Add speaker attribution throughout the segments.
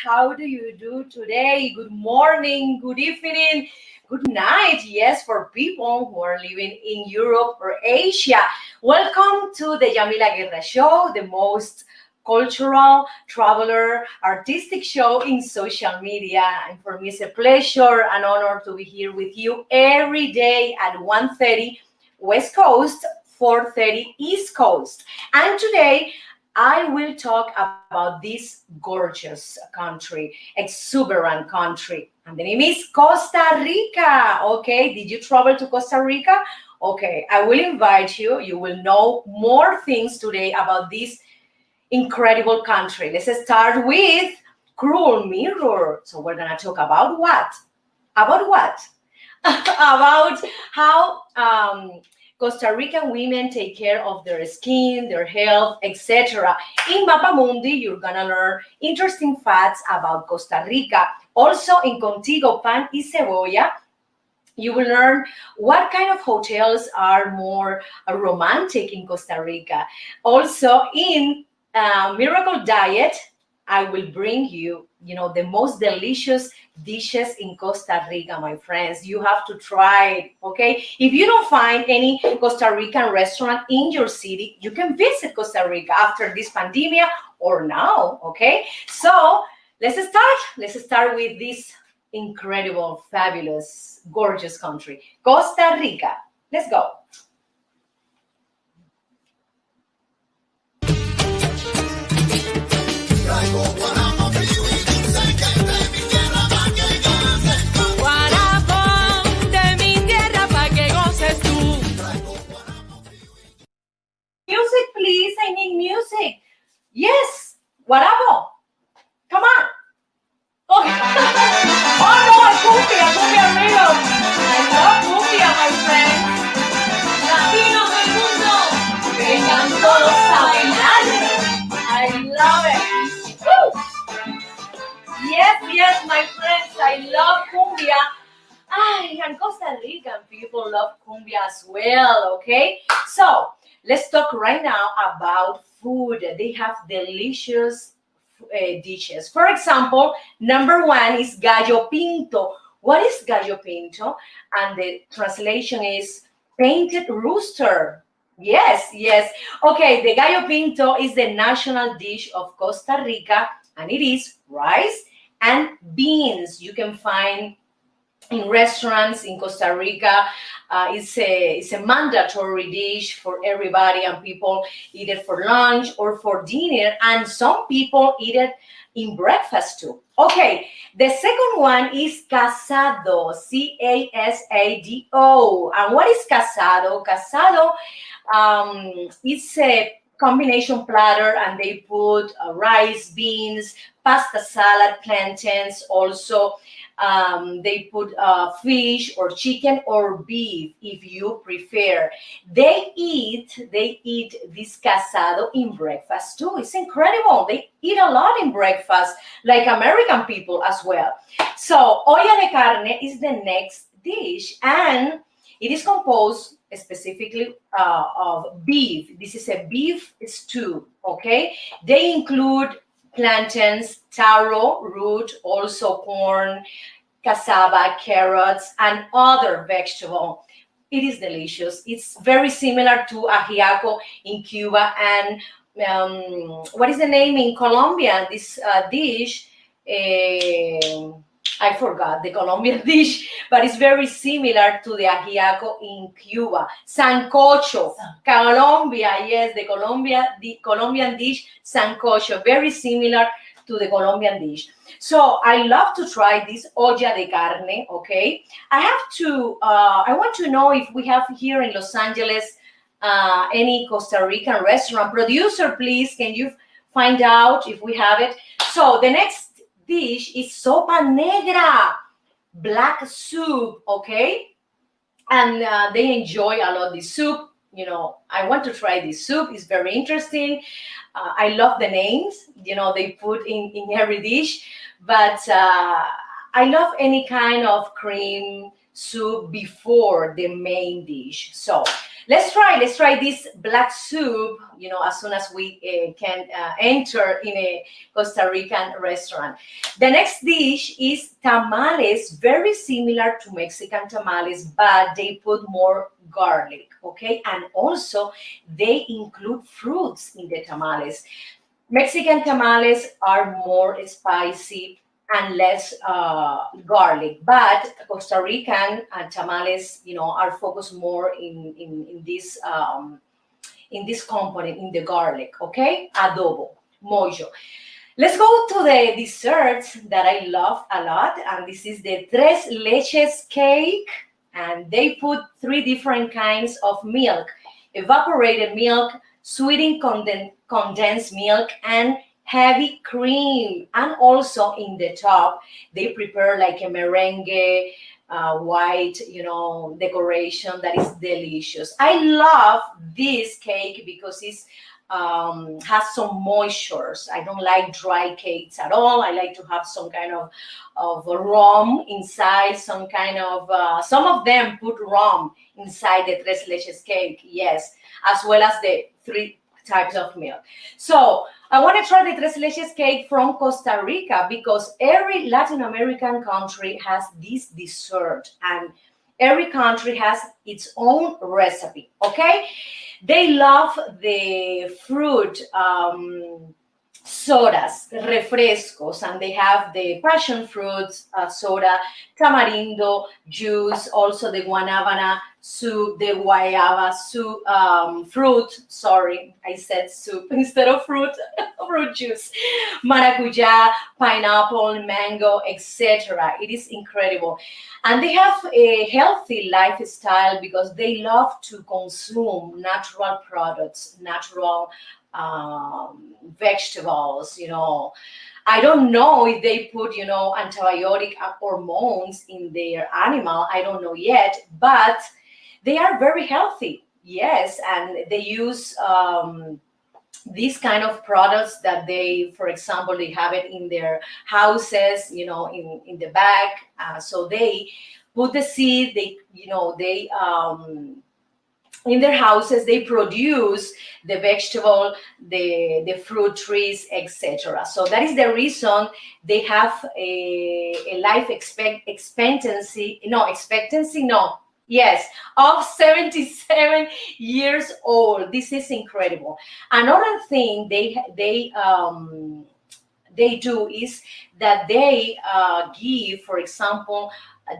Speaker 1: How do you do today? Good morning, good evening, good night. Yes, for people who are living in Europe or Asia. Welcome to the Yamila Guerra show, the most cultural, traveler, artistic show in social media. And for me, it's a pleasure and honor to be here with you every day at 1:30 West Coast, 4:30 East Coast. And today, I will talk about this gorgeous country, exuberant country, and the name is Costa Rica. Okay, did you travel to Costa Rica? Okay, I will invite you. You will know more things today about this incredible country. Let's start with Cruel Mirror. So we're gonna talk about what? About what? About how Costa Rican women take care of their skin, their health, etc. In Mapamundi, you're gonna learn interesting facts about Costa Rica. Also, in Contigo Pan y Cebolla, you will learn what kind of hotels are more romantic in Costa Rica. Also, in Miracle Diet, I will bring you, the most delicious dishes in Costa Rica, my friends. You have to try it, okay? If you don't find any Costa Rican restaurant in your city, you can visit Costa Rica after this pandemic or now, okay? So let's start. Let's start with this incredible, fabulous, gorgeous country, Costa Rica. Let's go. Music, please. I need music. Yes. Guarabo. Come on. Oh, oh no, cumbia rhythm. I love cumbia, my friends. Latinos del mundo, vengan todos a bailar. I love it. Woo. Yes, my friends. I love cumbia. And Costa Rican people love cumbia as well, okay? So, let's talk right now about food. They have delicious dishes. For example, number one is gallo pinto. What is gallo pinto? And the translation is painted rooster. Yes. Okay, the gallo pinto is the national dish of Costa Rica, and it is rice and beans. You can find in restaurants in Costa Rica. It's a mandatory dish for everybody, and people eat it for lunch or for dinner, and some people eat it in breakfast too. Okay, the second one is casado, Casado. And what is casado? Casado, it's a combination platter, and they put rice, beans, pasta salad, plantains, also they put fish or chicken or beef if you prefer. They eat this casado in breakfast too. It's incredible. They eat a lot in breakfast, like American people as well. So olla de carne is the next dish, and it is composed specifically of beef. This is a beef stew, okay? They include plantains, taro root, also corn, cassava, carrots, and other vegetable. It is delicious. It's very similar to ajiaco in Cuba, and what is the name in Colombia? This dish, I forgot the Colombian dish, but it's very similar to the ajiaco in Cuba. Sancocho, Colombia, yes, the Colombian dish, sancocho, very similar to the Colombian dish. So I love to try this olla de carne, okay? I want to know if we have here in Los Angeles any Costa Rican restaurant. Producer, please, can you find out if we have it? So the next dish is sopa negra, black soup, okay? And they enjoy a lot this soup. I want to try this soup. It's very interesting. I love the names, they put in every dish, but I love any kind of cream soup before the main dish. So let's try this black soup, as soon as we can enter in a Costa Rican restaurant. The next dish is tamales, very similar to Mexican tamales, but they put more garlic, okay? And also they include fruits in the tamales. Mexican tamales are more spicy and less garlic, but Costa Rican tamales, are focused more in this component, in the garlic. Okay, adobo, mojo. Let's go to the desserts that I love a lot, and this is the tres leches cake, and they put three different kinds of milk: evaporated milk, sweetened condensed milk, and heavy cream. And also in the top they prepare like a merengue, white, decoration that is delicious. I love this cake because it's has some moistures. I don't like dry cakes at all. I like to have some kind of rum inside, some kind of some of them put rum inside the tres leches cake, yes, as well as the three types of milk. So I want to try the tres leches cake from Costa Rica because every Latin American country has this dessert, and every country has its own recipe. Okay, they love the fruit sodas, refrescos, and they have the passion fruits soda, tamarindo juice, also the guanabana soup, the guayaba soup, fruit, sorry, I said soup instead of fruit, fruit juice, maracuja, pineapple, mango, etc. It is incredible. And they have a healthy lifestyle because they love to consume natural products, natural vegetables. I don't know if they put, antibiotic hormones in their animal. I don't know yet, but they are very healthy. Yes, and they use these kind of products that they, for example, they have it in their houses, in the back. So they put the seed. They in their houses they produce the vegetable, the fruit trees, etc. So that is the reason they have a life expectancy yes, of 77 years old. This is incredible. Another thing they do is that they give, for example,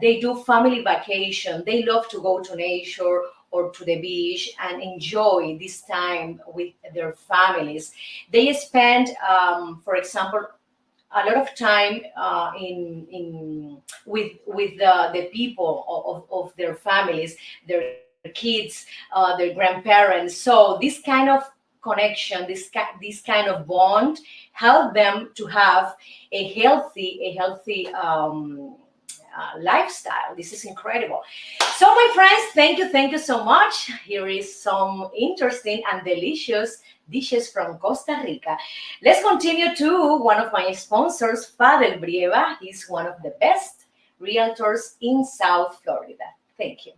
Speaker 1: they do family vacation. They love to go to nature or to the beach and enjoy this time with their families. They spend, for example, a lot of time in with the people of their families, their kids, their grandparents. So this kind of connection, this kind of bond, help them to have a healthy lifestyle. This is incredible. So my friends, thank you so much. Here is some interesting and delicious dishes from Costa Rica. Let's continue to one of my sponsors, Father Brieva. He's one of the best realtors in South Florida. Thank you.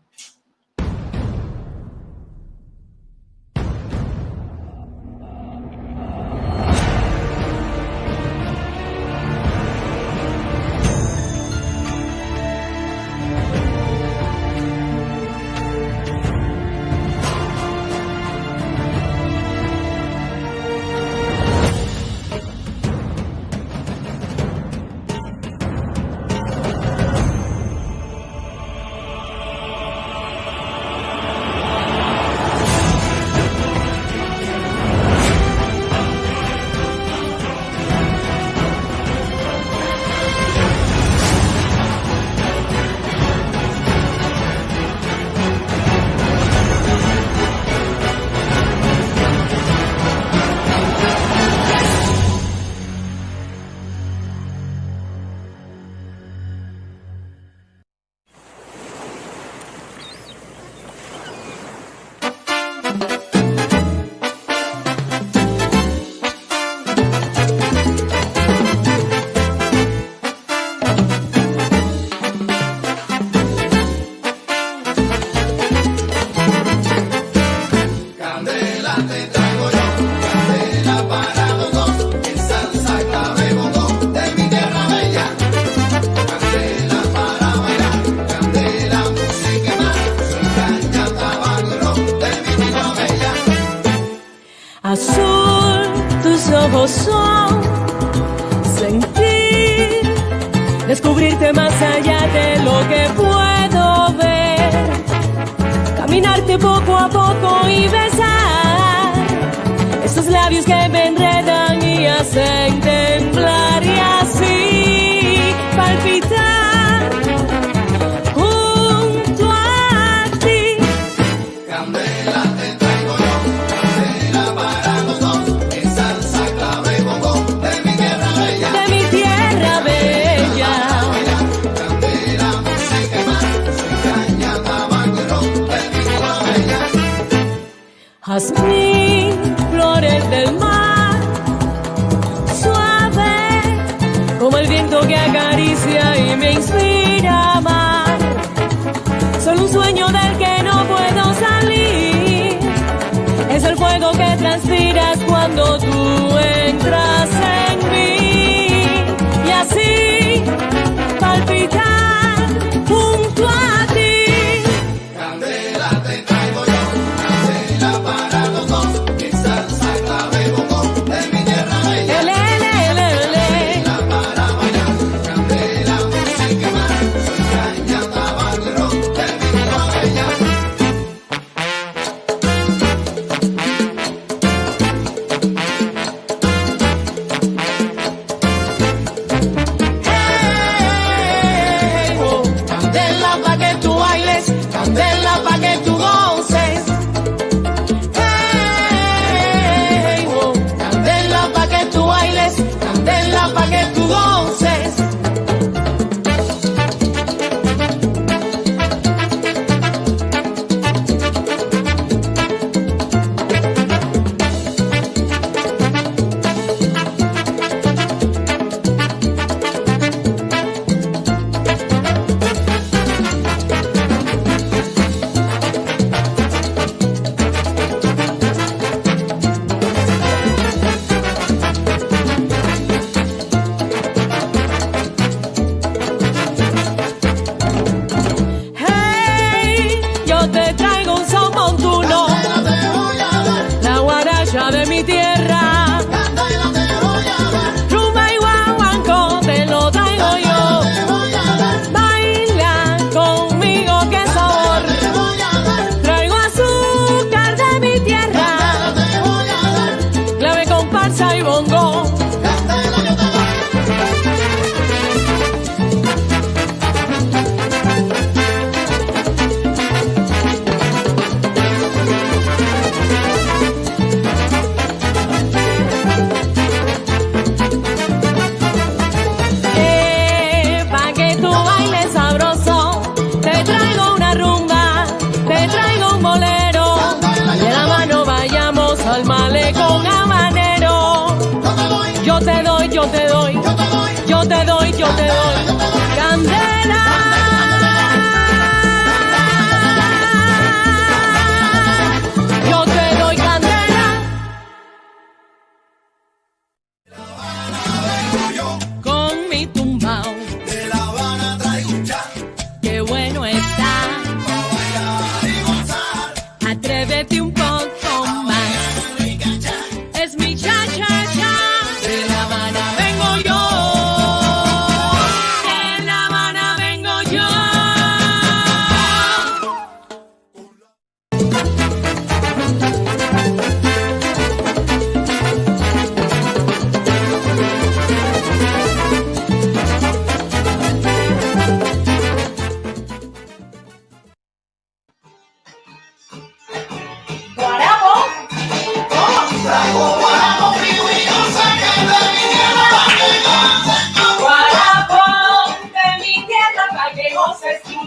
Speaker 2: tocarte poco a poco y besar esos labios que me enredan y hacen temblar y así palpitar junto a ti.
Speaker 3: Candela te traigo yo, candela para los dos, es salsa clave bongo de mi tierra bella.
Speaker 2: De mi tierra bella.
Speaker 3: Candela, música y más, soy caña, tabaco y ron de mi tierra bella.
Speaker 2: Jazmín, flores del mar, suave como el viento que acaricia y me inspira a amar. Solo un sueño del que no puedo salir, es el fuego que transpiras cuando tú entras en mí. Y así palpitar junto a ti.
Speaker 3: Candela te traigo yo, candela para los dos, es salsa clave bongo de mi tierra bella. Candela para bailar, candela, música y más, soy caña, tabaco y ron de mi tierra bella.
Speaker 2: Hey, oh, candela pa' que tú bailes, candela pa' que tú goces. Hey, oh, candela pa' que tú bailes, candela pa' que tú goces. Hey, yo te traigo un son montuno,
Speaker 3: Candela te voy a dar,
Speaker 2: la guaracha de mi tierra.
Speaker 3: candela te voy a dar,
Speaker 2: Rumba y guaguancó te lo traigo yo.
Speaker 3: te voy a dar,
Speaker 2: Baila conmigo, qué sabor.
Speaker 3: te voy a dar,
Speaker 2: Traigo azúcar de mi tierra,
Speaker 3: te voy a dar,
Speaker 2: clave, comparsa y bongo.
Speaker 3: candela yo te doy.
Speaker 2: Pa' que tú bailes sabroso, te traigo una rumba, te traigo un bolero. De la mano vayamos al malecón habanero. Yo te doy, yo te doy, yo te doy, yo te doy. Candela. Yo te doy candela. Con mi tumbao,
Speaker 3: De La Habana traigo un chan,
Speaker 2: qué bueno está.
Speaker 3: pa' bailar y gozar,
Speaker 2: Atrévete un poco más.
Speaker 3: rica chan.
Speaker 2: Es mi cha-cha-cha. De La Habana vengo yo. De La Habana vengo yo.
Speaker 1: Guarabo.
Speaker 3: Traigo guarapo frío y yo sé que de mi tierra bella.
Speaker 1: Guarapo de mi tierra para que goces tú.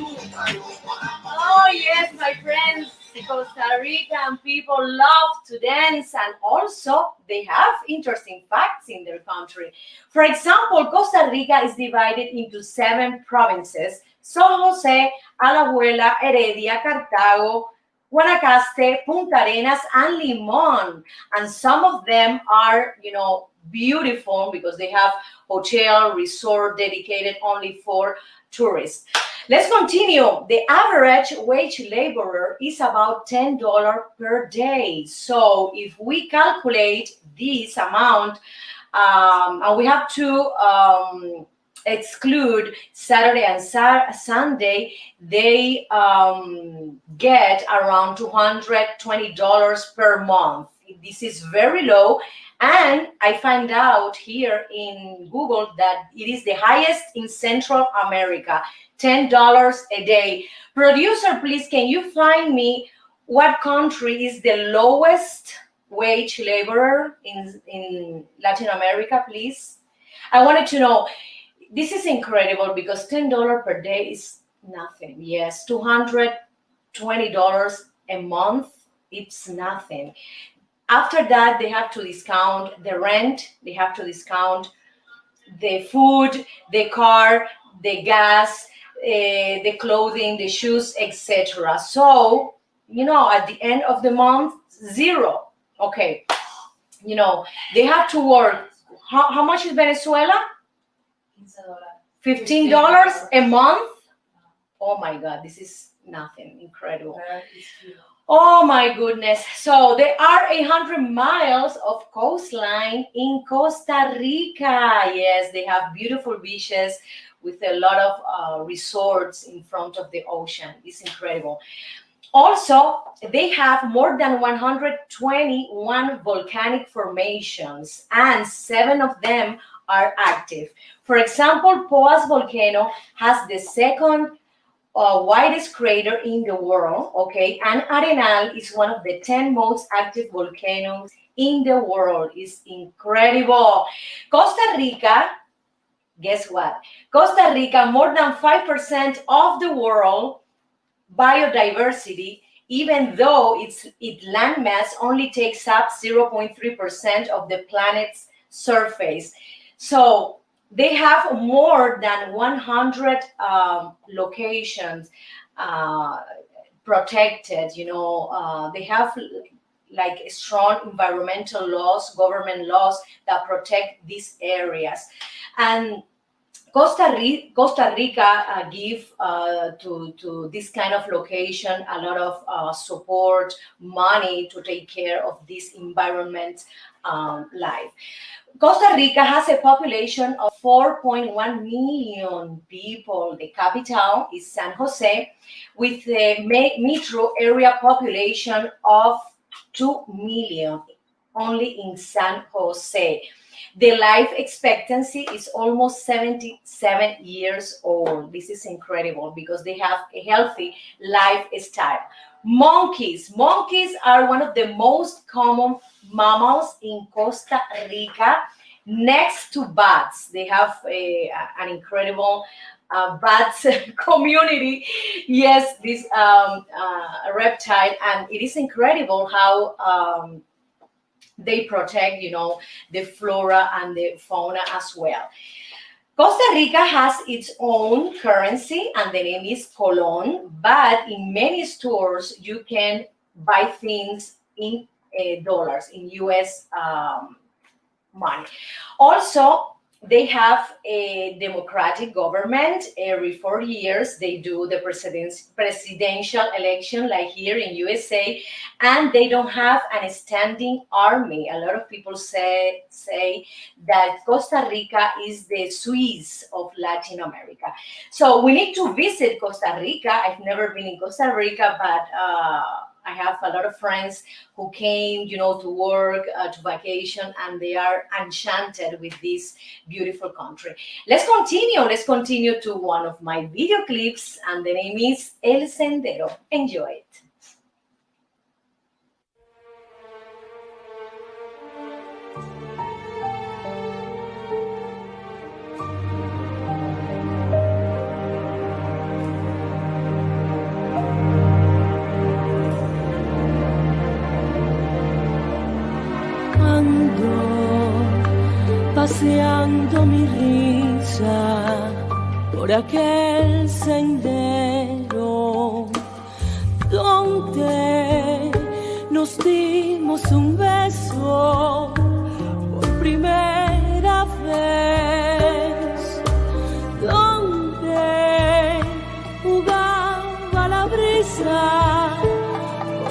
Speaker 1: Oh yes, my friends, Costa Rican people love to dance and also they have interesting facts in their country. For example, Costa Rica is divided into 7 provinces: San Jose, Alajuela, Heredia, Cartago, Guanacaste, Punta Arenas, and Limon. And some of them are, beautiful because they have hotel, resort dedicated only for tourists. Let's continue. The average wage laborer is about $10 per day. So if we calculate this amount, and we have to exclude Saturday and Sunday, they get around $220 per month. This is very low. And I find out here in Google that it is the highest in Central America, $10 a day. Producer, please, can you find me what country is the lowest wage laborer in Latin America, please? I wanted to know. This is incredible because $10 per day is nothing. Yes, $220 a month, it's nothing. After that, they have to discount the rent, they have to discount the food, the car, the gas, the clothing, the shoes, etc. So, at the end of the month, zero. Okay, they have to work. How much is Venezuela? $15 a month? Oh my God, this is nothing. Incredible. Oh my goodness. So there are 800 miles of coastline in Costa Rica. Yes, they have beautiful beaches with a lot of resorts in front of the ocean. It's incredible. Also, they have more than 121 volcanic formations, and 7 of them are active. For example, Poas volcano has the second widest crater in the world, okay? And Arenal is one of the 10 most active volcanoes in the world. It's incredible. Costa Rica, guess what? Costa Rica, more than 5% of the world biodiversity, even though its landmass only takes up 0.3% of the planet's surface. So they have more than 100 locations protected. They have like strong environmental laws, government laws that protect these areas. And Costa Rica give to this kind of location a lot of support, money to take care of this environment life. Costa Rica has a population of 4.1 million people. The capital is San Jose, with a metro area population of 2 million only in San Jose. The life expectancy is almost 77 years old. This is incredible because they have a healthy lifestyle. Monkeys are one of the most common mammals in Costa Rica, next to bats. They have an incredible bats community. Yes, this reptile, and it is incredible how they protect, the flora and the fauna as well. Costa Rica has its own currency, and the name is Colón, but in many stores you can buy things in dollars, in US money. Also, they have a democratic government. Every 4 years, they do the presidential election, like here in USA, and they don't have a standing army. A lot of people say that Costa Rica is the Swiss of Latin America. So we need to visit Costa Rica. I've never been in Costa Rica, but I have a lot of friends who came, to work, to vacation, and they are enchanted with this beautiful country. Let's continue to one of my video clips, and the name is El Sendero. Enjoy it.
Speaker 2: Paseando mi risa por aquel sendero donde nos dimos un beso por primera vez, donde jugaba la brisa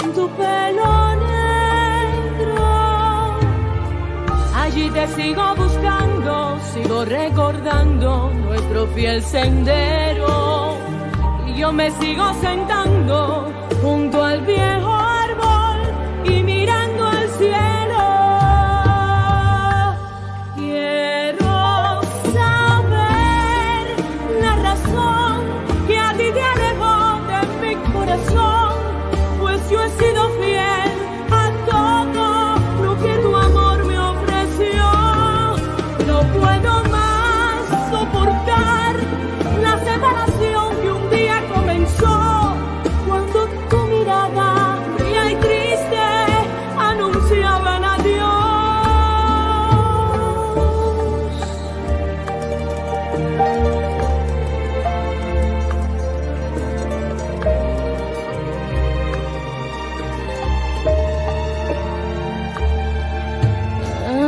Speaker 2: con tu pelo negro. Allí te sigo buscando, si Sigo recordando nuestro fiel sendero y yo me sigo sentando junto al viejo árbol y mirando al cielo. Quiero saber la razón que a ti te alejó de mi corazón, pues yo he sido fiel a todo lo que tu amor me ofreció. No puedo más soportar la separación que un día comenzó, cuando tu mirada fría y triste anunciaba el adiós.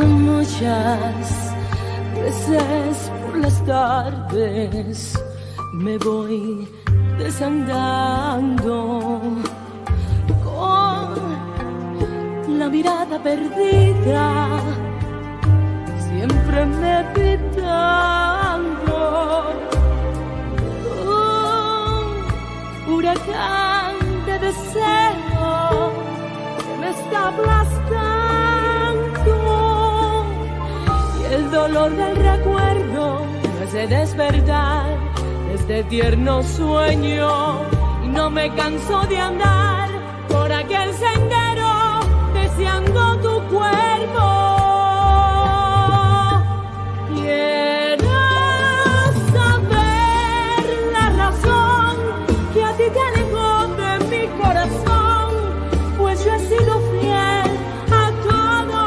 Speaker 2: Muchas veces por las tardes me voy desandando con la mirada perdida, siempre meditando. Un huracán de deseo que me está aplastando, y el dolor del recuerdo me hace despertar de este tierno sueño, y no me canso de andar por aquel sendero deseando tu cuerpo. Quiero saber la razón que a ti te alejó de mi corazón, pues yo he sido fiel a todo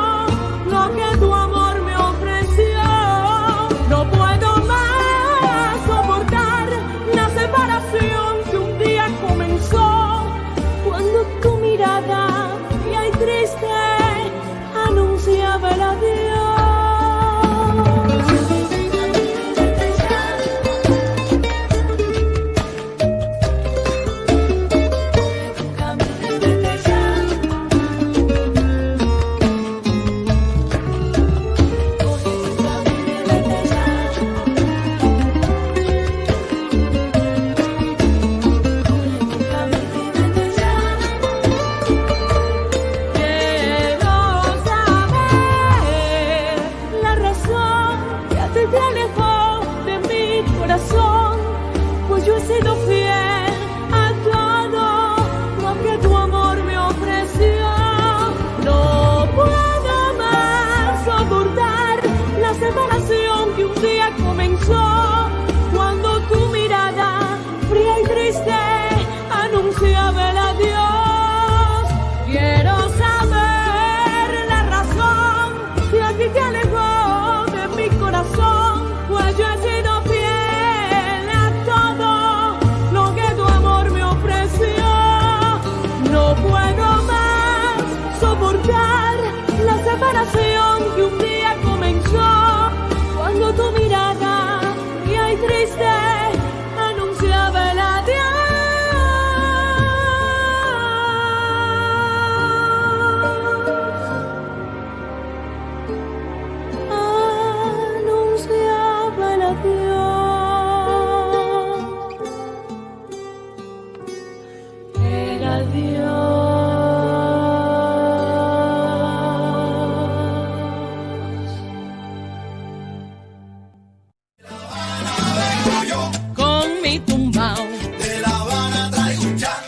Speaker 2: lo que tu amor me ofreció. No puedo más soportar la separación que un día comenzó, cuando tu mirada fría y triste anunciaba el adiós. Pues yo he sido fiel a todo lo que tu amor me ofreció. No puedo más soportar la separación que un día comenzó, cuando tu mirada fría y triste anunciaba el adiós. Quiero saber la razón que a ti te alejó de mi corazón, pues yo he sido fiel a todo lo que tu amor me ofreció. No puedo más soportar la separación que un día comenzó, cuando tu mirada fría y triste anunciaba el adiós. Anunciaba el adiós. El adiós. Con mi tumbao,
Speaker 3: De La Habana traigo un chat,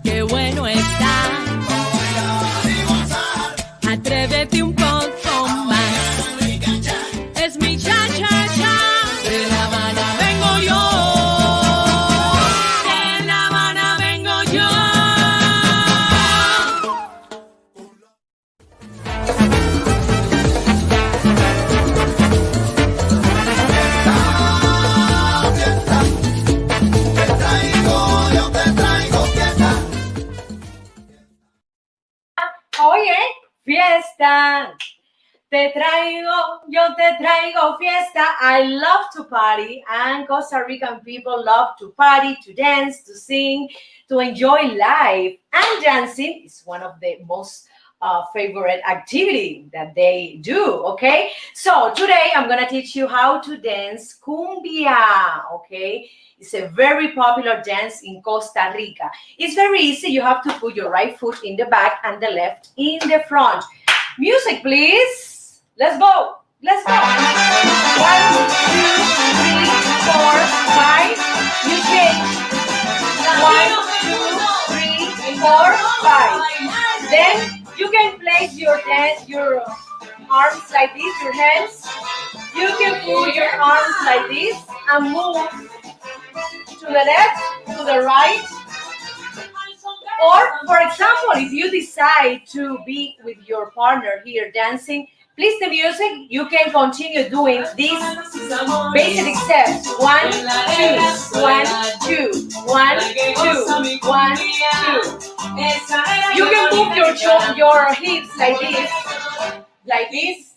Speaker 2: qué bueno está.
Speaker 3: pa' bailar y gozar.
Speaker 2: Atrévete un poco más.
Speaker 3: Rica chat,
Speaker 2: Es mi cha-cha-cha. De La Habana vengo yo. De La Habana vengo yo.
Speaker 3: fiesta. Yo te traigo fiesta.
Speaker 1: Oye, fiesta. Yo te traigo fiesta. I love to party, and Costa Rican people love to party, to dance, to sing, to enjoy life. And dancing is one of the most favorite activity that they do. Okay, so today I'm gonna teach you how to dance cumbia. Okay, it's a very popular dance in Costa Rica. It's very easy. You have to put your right foot in the back and the left in the front. Music, please. Let's go. Let's go. 1, 2, 3, 4, 5. You change. 1, 2, 3, 4, 5. Then you can place your arms like this, your hands. You can put your arms like this and move to the left, to the right. Or, for example, if you decide to be with your partner here dancing, please the music, you can continue doing these basic steps. 1, 2, 1, 2, 1, 2, 1, 2. You can move your hips like this, like this,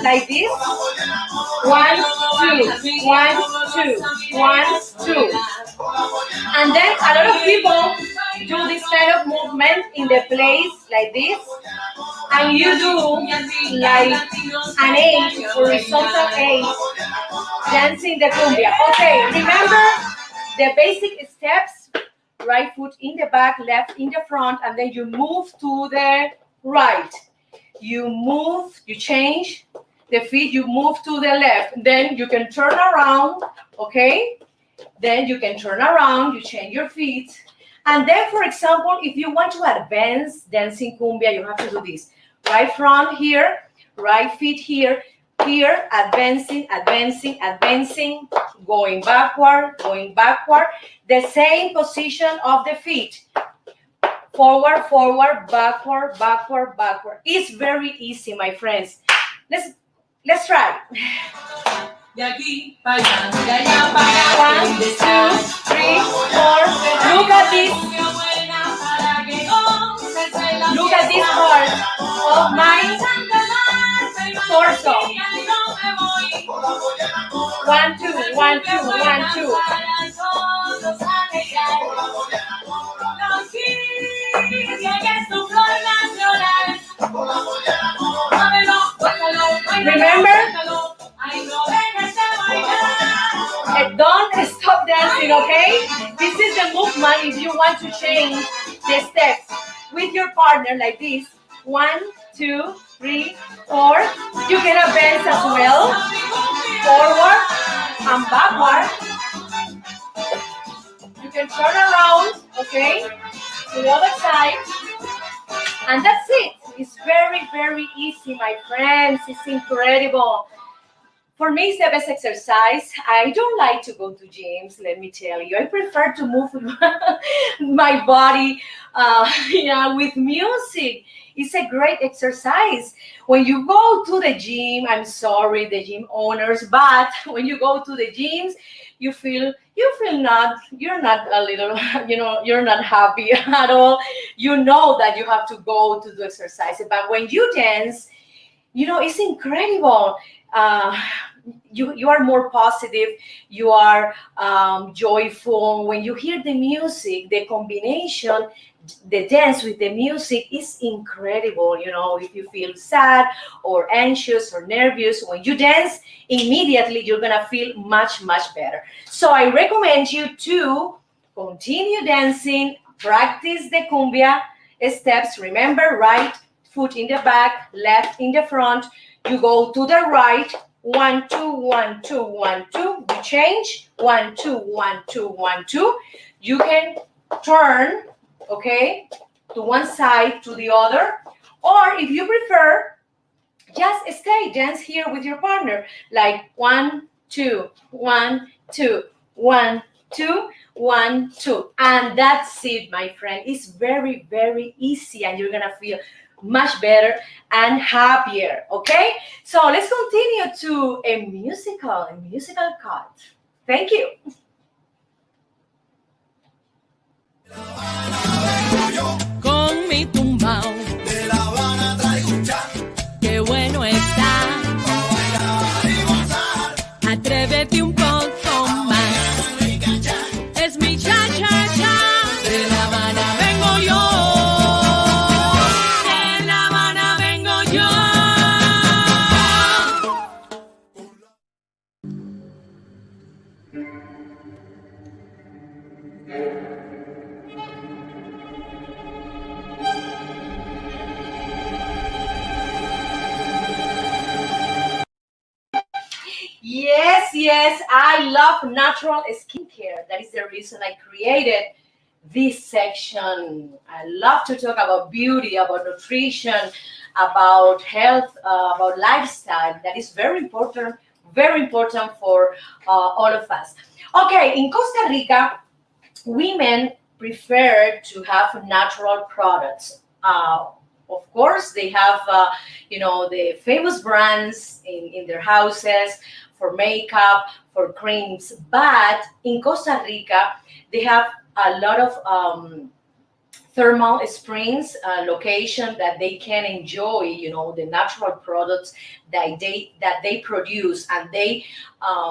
Speaker 1: like this. 1, 2, 1, 2, 1, 2. And then a lot of people do this kind of movement in the place like this. And you do like an 8, horizontal 8, dancing the cumbia. Okay, remember the basic steps. Right foot in the back, left in the front, and then you move to the right. You move, you change the feet, you move to the left. Then you can turn around, okay? Then you can turn around, you change your feet. And then, for example, if you want to advance dancing cumbia, you have to do this. Right front here, right feet here, here, advancing, advancing, advancing, going backward, going backward. The same position of the feet. Forward, forward, backward, backward, backward. It's very easy, my friends. Let's try. 1, 2, 3, 4. Look at this. Look at this part of my torso. 1, 2, 1, 2, 1, 2. Remember? Don't stop dancing, okay? This is the movement if you want to change the steps with your partner like this. 1, 2, 3, 4. You can advance as well. Forward and backward. You can turn around, okay, to the other side. And that's it. It's very, very easy, my friends. It's incredible. For me, it's the best exercise. I don't like to go to gyms, let me tell you. I prefer to move my body with music. It's a great exercise. When you go to the gym, I'm sorry, the gym owners, but when you go to the gyms, you're not a little, you're not happy at all. You know that you have to go to do exercise. But when you dance, it's incredible. You are more positive, you are joyful. When you hear the music, the combination, the dance with the music is incredible. If you feel sad or anxious or nervous, when you dance, immediately you're gonna feel much, much better. So I recommend you to continue dancing, practice the cumbia steps. Remember, right foot in the back, left in the front. You go to the right. 1, 2, 1, 2, 1, 2. You change. 1, 2, 1, 2, 1, 2. You can turn, okay, to one side, to the other. Or if you prefer, just stay, dance here with your partner. Like 1, 2, 1, 2, 1, 2, 1, 2. And that's it, my friend. It's very, very easy, and you're gonna feel much better and happier. Okay, so let's continue to a musical cut. Thank you.
Speaker 2: Con mi tumbao
Speaker 3: De La Habana traigo un cha,
Speaker 2: qué bueno está.
Speaker 3: bailar y gozar.
Speaker 2: Atrévete un poco más. Es mi cha cha cha. De La Habana vengo yo.
Speaker 1: Yes, yes, I love natural skincare. That is the reason I created this section. I love to talk about beauty, about nutrition, about health, about lifestyle. That is very important for all of us. Okay, in Costa Rica, women prefer to have natural products. Of course, they have, the famous brands in their houses for makeup, for creams. But in Costa Rica, they have a lot of thermal springs location that they can enjoy, the natural products that they produce, and they,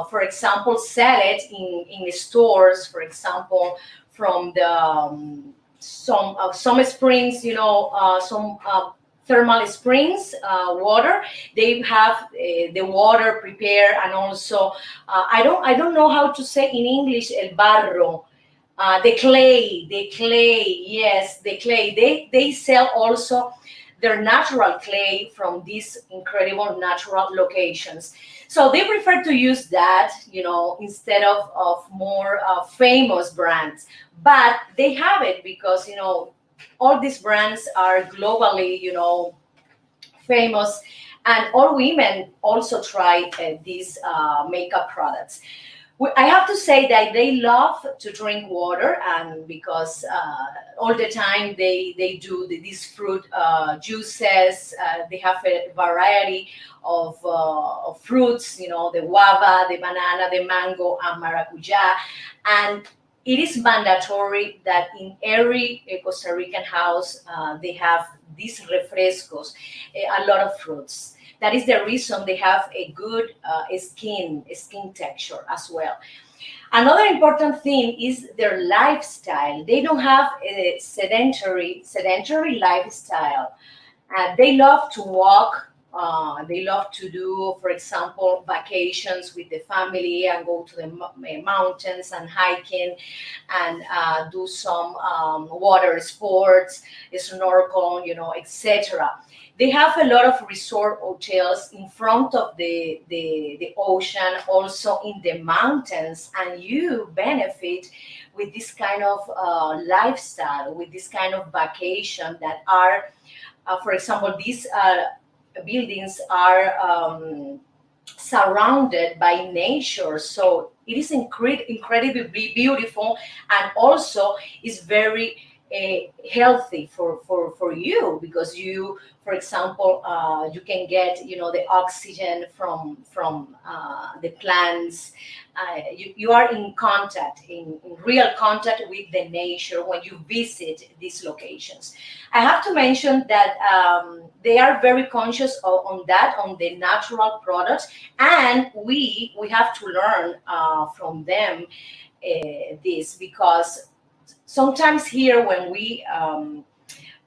Speaker 1: for example, sell it in stores, for example, from the some springs, some thermal springs water. They have the water prepared, and also I don't know how to say in English el barro, the clay, yes, the clay. They sell also their natural clay from these incredible natural locations. So they prefer to use that, instead of more famous brands. But they have it because, all these brands are globally, famous, and all women also try these makeup products. I have to say that they love to drink water, and because all the time they do these fruit juices. They have a variety of fruits, the guava, the banana, the mango, and maracuja. And it is mandatory that in every Costa Rican house they have these refrescos, a lot of fruits. That is the reason they have a good skin texture as well. Another important thing is their lifestyle. They don't have a sedentary lifestyle. They love to walk. They love to do, for example, vacations with the family and go to the mountains and hiking, and do some water sports, snorkel, etc. They have a lot of resort hotels in front of the ocean, also in the mountains, and you benefit with this kind of lifestyle, with this kind of vacation that are, for example, these buildings are surrounded by nature. So it is incredibly beautiful, and also is very healthy for you, because you, for example, you can get, the oxygen from the plants. You are in contact, in real contact with the nature when you visit these locations. I have to mention that they are very conscious on that, on the natural products, and we have to learn from them this, because sometimes here when we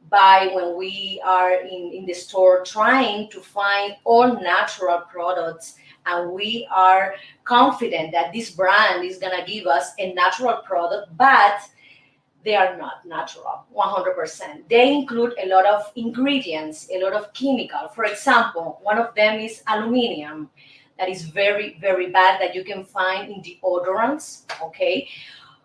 Speaker 1: buy, when we are in the store trying to find all natural products, and we are confident that this brand is going to give us a natural product, but they are not natural 100%. They include a lot of ingredients, a lot of chemical. For example, one of them is aluminum, that is very, very bad, that you can find in deodorants. Okay.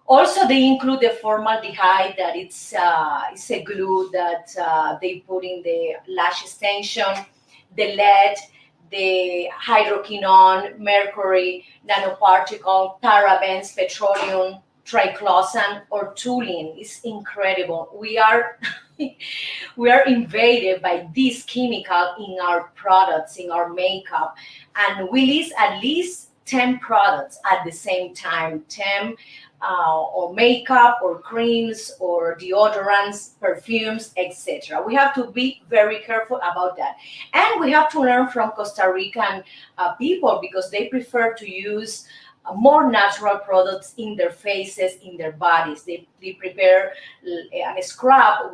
Speaker 1: Also, they include the formaldehyde, that it's a glue that they put in the lash extension, the lead, the hydroquinone, mercury, nanoparticle, parabens, petroleum, triclosan, or toluene. Is incredible. We are we are invaded by this chemical in our products, in our makeup, and we list at least 10 products at the same time, 10 or makeup or creams or deodorants, perfumes, etc. We have to be very careful about that. And we have to learn from Costa Rican people, because they prefer to use more natural products in their faces, in their bodies. They prepare a scrub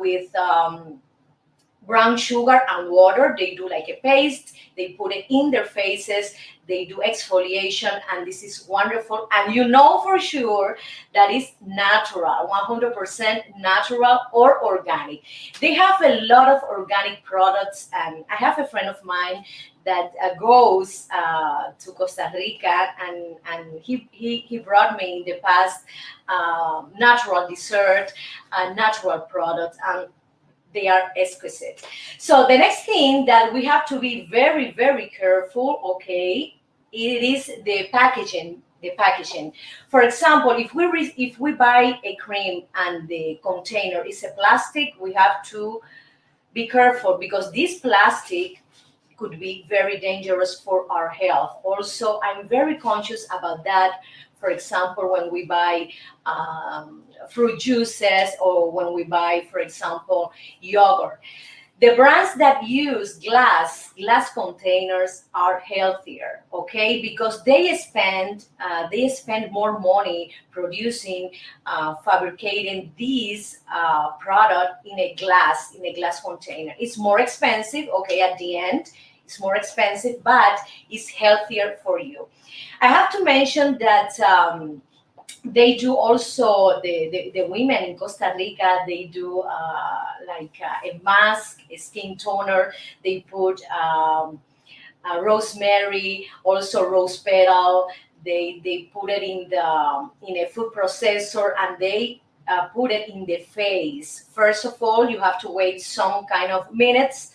Speaker 1: brown sugar and water. They do like a paste. They put it in their faces. They do exfoliation, and this is wonderful. And you know for sure that is natural, 100% natural or organic. They have a lot of organic products, and I have a friend of mine that goes to Costa Rica, and he brought me in the past natural dessert, natural products, and they are exquisite. So the next thing that we have to be very, very careful, okay, it is the packaging. The packaging. For example, if we buy a cream and the container is a plastic, we have to be careful because this plastic could be very dangerous for our health. Also, I'm very conscious about that. For example, when we buy fruit juices, or when we buy, for example, yogurt. The brands that use glass containers are healthier, okay? Because they spend more money producing, fabricating these product in a glass container. It's more expensive, okay? At the end, it's more expensive, but it's healthier for you. I have to mention that. They do also the women in Costa Rica. They do a mask, a skin toner. They put rosemary, also rose petal. They put it in a food processor, and they put it in the face. First of all, you have to wait some minutes,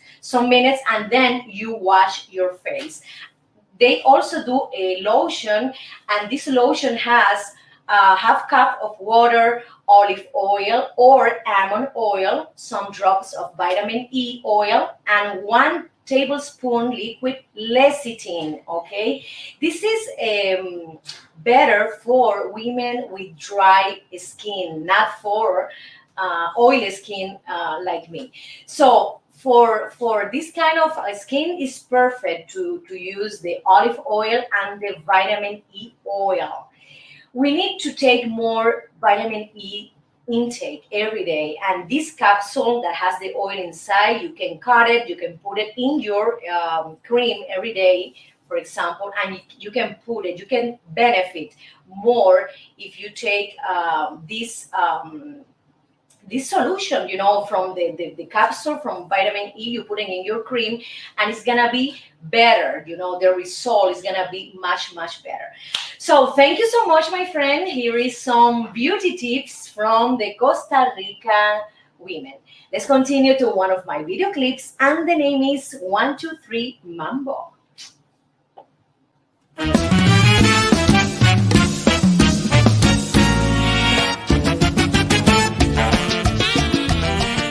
Speaker 1: and then you wash your face. They also do a lotion, and this lotion has half cup of water, olive oil or almond oil, some drops of vitamin E oil, and 1 tablespoon liquid lecithin. Okay, this is better for women with dry skin, not for oily skin like me. So for this kind of skin, is perfect to use the olive oil and the vitamin E oil. We need to take more vitamin E intake every day, and this capsule that has the oil inside, you can cut it, you can put it in your cream every day, for example, and you can put it, you can benefit more if you take this solution, from the capsule, from vitamin E, you put it in your cream, and it's gonna be better. The result is gonna be much, much better. So thank you so much, my friend. Here is some beauty tips from the Costa Rica women. Let's continue to one of my video clips, and the name is 1, 2, 3 Mambo.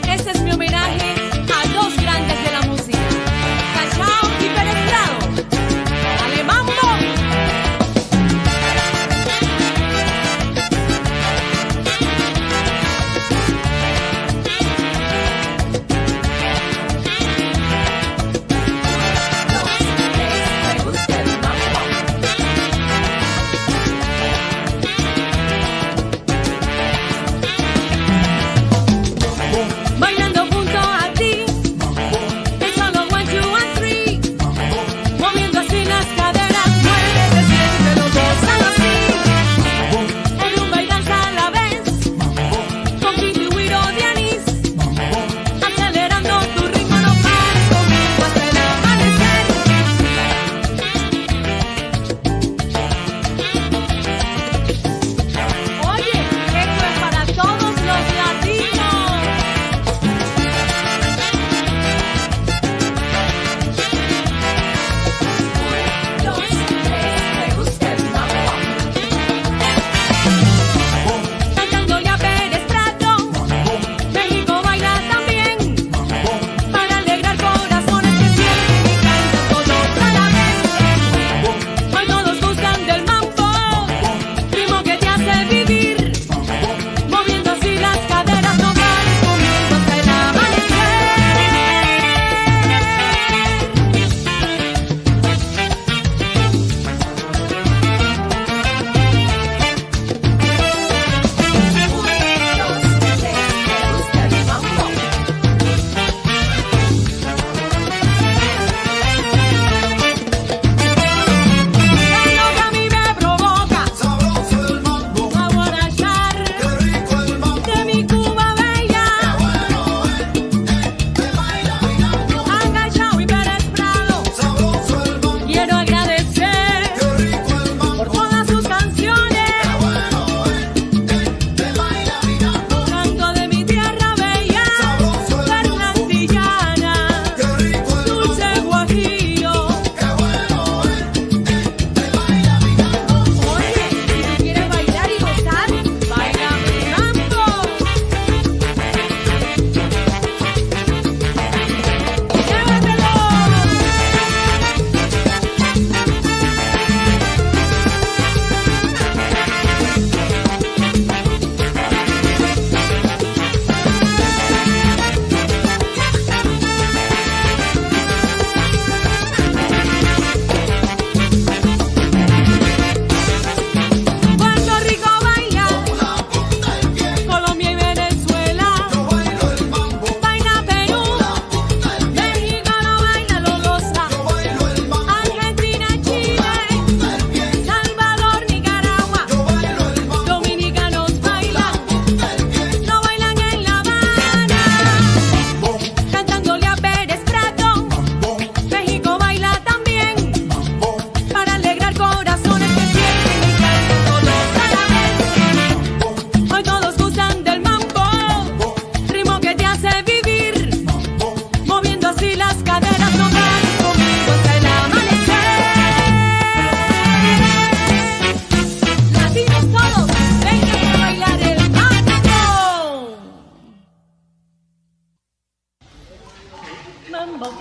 Speaker 2: Este es mi homenaje a dos grandes de la música, Cachao y Penetrado. ¡Dale, mambo!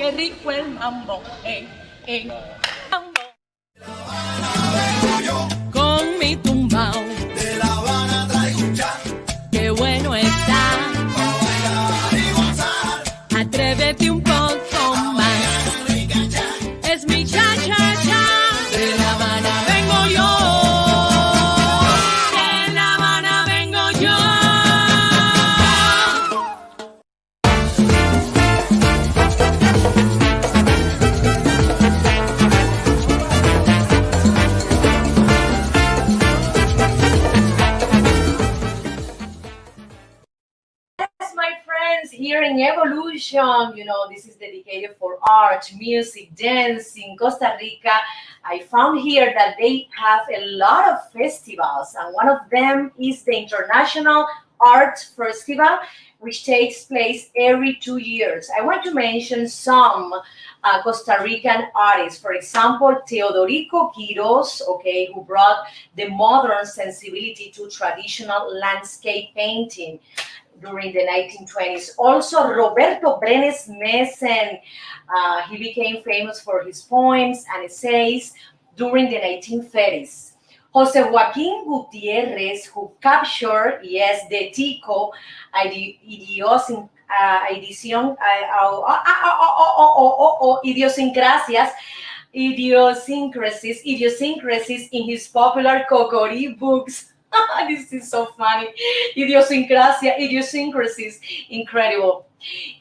Speaker 2: qué rico el mambo, mambo. Con mi tumbao,
Speaker 3: De La Habana traigo un cha,
Speaker 2: qué bueno está.
Speaker 3: pa' bailar y gozar.
Speaker 2: Atrévete un poco más.
Speaker 3: Rica cha,
Speaker 2: Es mi cha-cha-cha. De La Habana vengo yo. De La Habana vengo yo.
Speaker 1: Yes, my friends, here in Evolution, this is dedicated for art, music, dance in Costa Rica. I found here that they have a lot of festivals, and one of them is the International Art Festival, which takes place every 2 years. I want to mention some Costa Rican artists. For example, Teodorico Quiros, okay, who brought the modern sensibility to traditional landscape painting during the 1920s. Also, Roberto Brenes Messen, he became famous for his poems and essays during the 1930s. Jose Joaquin Gutierrez, who captured, yes, the Tico idiosyncrasies in his popular Cocori books. This is so funny. Idiosyncrasies, incredible.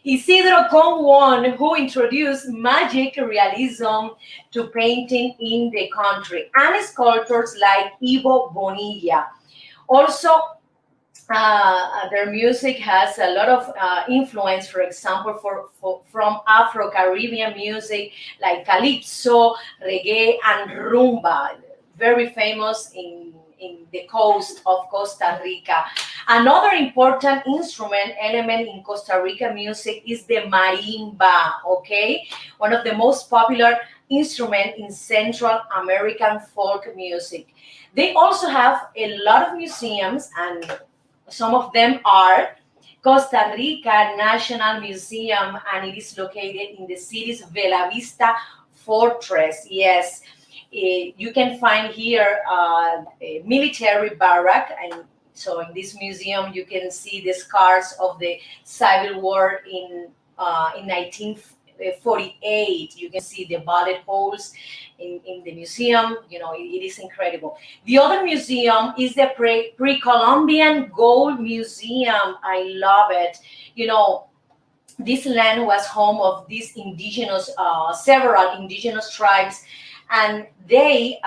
Speaker 1: Isidro Conwon, who introduced magic realism to painting in the country, and sculptors like Ivo Bonilla. Also, their music has a lot of influence, for example, from Afro-Caribbean music like calypso, reggae, and rumba, very famous in the coast of Costa Rica. Another important instrument element in Costa Rica music is the marimba, okay? One of the most popular instruments in Central American folk music. They also have a lot of museums, and some of them are Costa Rica National Museum, and it is located in the city's Bella Vista Fortress. Yes, you can find here a military barrack, and so in this museum you can see the scars of the Civil War in 1948. You can see the bullet holes in the museum. It is incredible. The other museum is the Pre-Columbian Gold Museum. I love it. This land was home of these several indigenous tribes, and they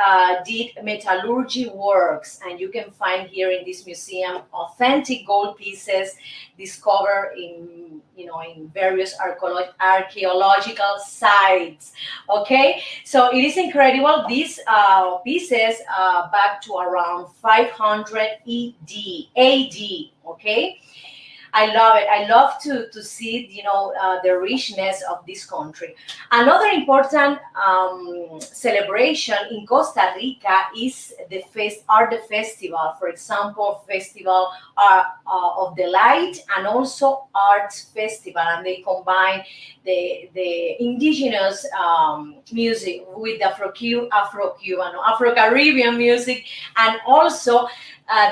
Speaker 1: did metallurgy works, and you can find here in this museum authentic gold pieces discovered in various archaeological sites. Okay, so it is incredible. These pieces back to around 500 AD. Okay, I love it. I love to see, the richness of this country. Another important celebration in Costa Rica is the Art Festival. For example, Festival of the Light, and also Arts Festival, and they combine the indigenous music with Afro-Caribbean music, and also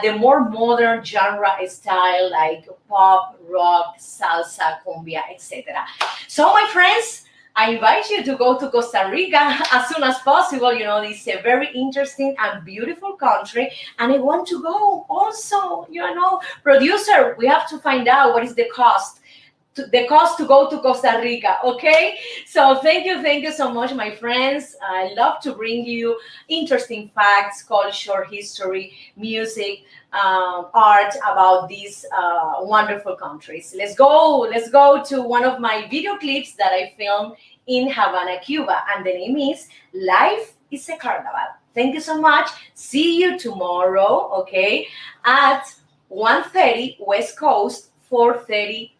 Speaker 1: the more modern genre style like pop, rock, salsa, cumbia, etc. So, my friends, I invite you to go to Costa Rica as soon as possible. It's a very interesting and beautiful country, and I want to go also. Producer, we have to find out what is the cost to go to Costa Rica, okay? So thank you so much, my friends. I love to bring you interesting facts, culture, history, music, art about these wonderful countries. Let's go to one of my video clips that I filmed in Havana, Cuba, and the name is Life is a Carnival. Thank you so much. See you tomorrow, okay, at 1:30 West Coast, 4:30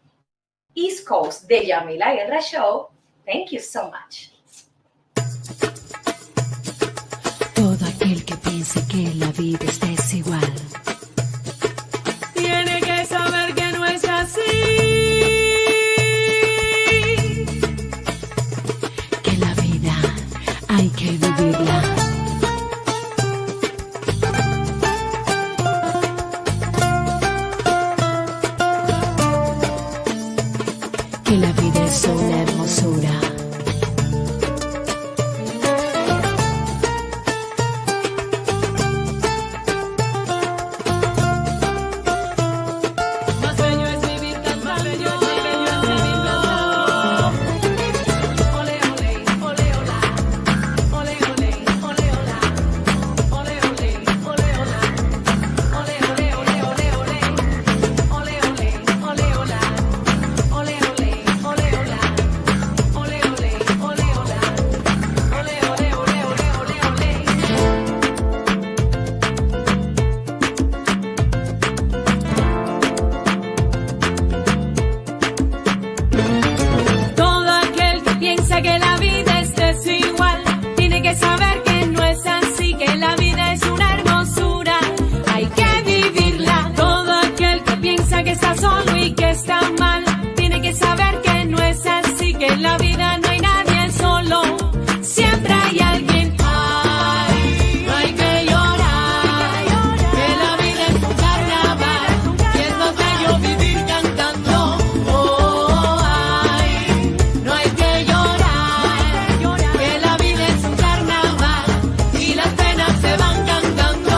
Speaker 1: East Coast, the Yamila Guerra Show. Thank you so much.
Speaker 2: Todo aquel que piense que la vida es desigual tiene que saber que no es así. que la vida es una hermosura. Más bello es vivir cantando. Ole, ole, ole, hola. Ole, ole, ole, hola. Ole, ole, ole, hola. Ole, ole, ole, ole, ole. Ole, ole, ole, hola. Ole, ole, ole, hola. Ole, ole, ole, hola. Ole, ole, ole, ole, ole, ole. Todo aquel que piensa que la vida es desigual tiene que saber que no es así, que la vida es una hermosura, hay que vivirla. Todo aquel que piensa que está solo y que está mal tiene que saber que no es así, que en la vida no hay nadie solo, siempre hay alguien. Ay, no hay que llorar, que la vida es un carnaval y es más bello vivir cantando. Oh, ay, no hay que llorar, que la vida es un carnaval y las penas se van cantando.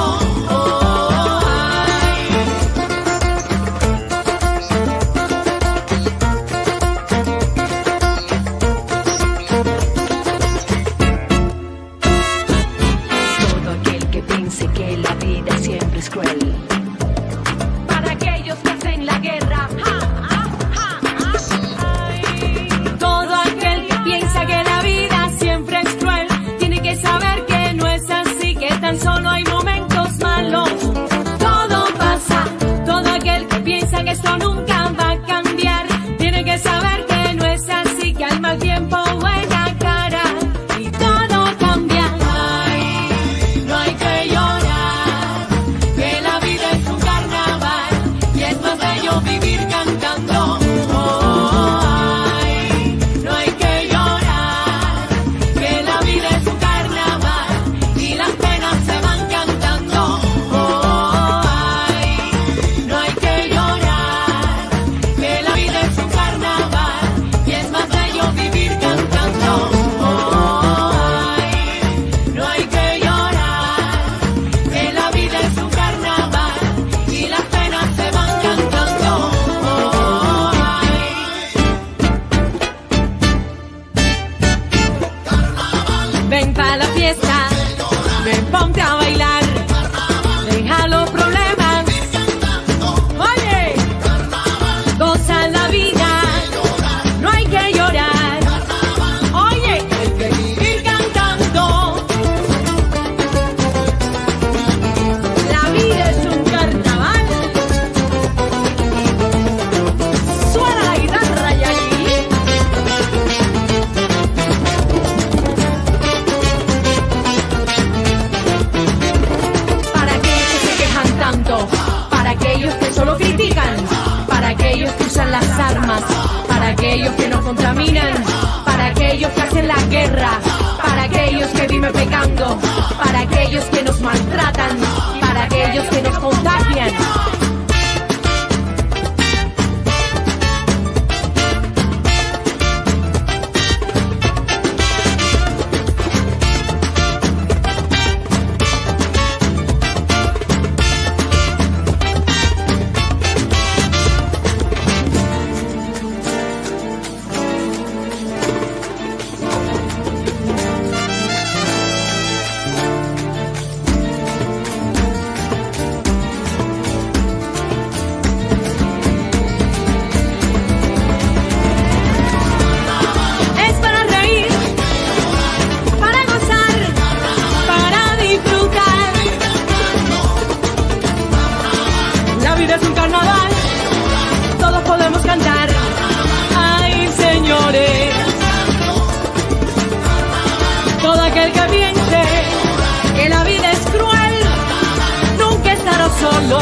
Speaker 2: Oh, ay. Todo aquel que piense que la vida siempre es cruel, para aquellos que hacen la guerra. Todo aquel que piensa que la vida siempre es cruel tiene que saber que no es así, que tan solo hay momentos malos. Todo pasa. Todo aquel que piensa que esto nunca va a cambiar tiene que saber que no es así, que al mal tiempo buena cara y todo cambia. Ay, no hay que llorar, que la vida es un carnaval y es más bello vivir cantando. Oh, ay, no hay que llorar, que la vida es un carnaval y las penas se van cantando. Oh, ay, no hay que llorar, que la vida es un carnaval y es más bello vivir cantando. Oh, ay, no hay que llorar, que la vida es un carnaval y las penas se van cantando. Oh, ay. Ven pa' la fiesta, ven ponte a bailar, deja los problemas, oye, goza la vida, no hay que llorar, oye, hay que vivir cantando. La vida es un carnaval, suena la guitarra y aquí. Para aquellos que se quejan tanto, para aquellos que solo critican, para aquellos que usan las armas, para aquellos que nos contaminan, para aquellos que hacen la guerra, para aquellos que viven pecando, para aquellos que nos maltratan, para aquellos que nos contagian. Es para reír, para gozar, para disfrutar. La vida es un carnaval, todos podemos cantar. Ay, señores, todo aquel que piense que la vida es cruel nunca estará solo.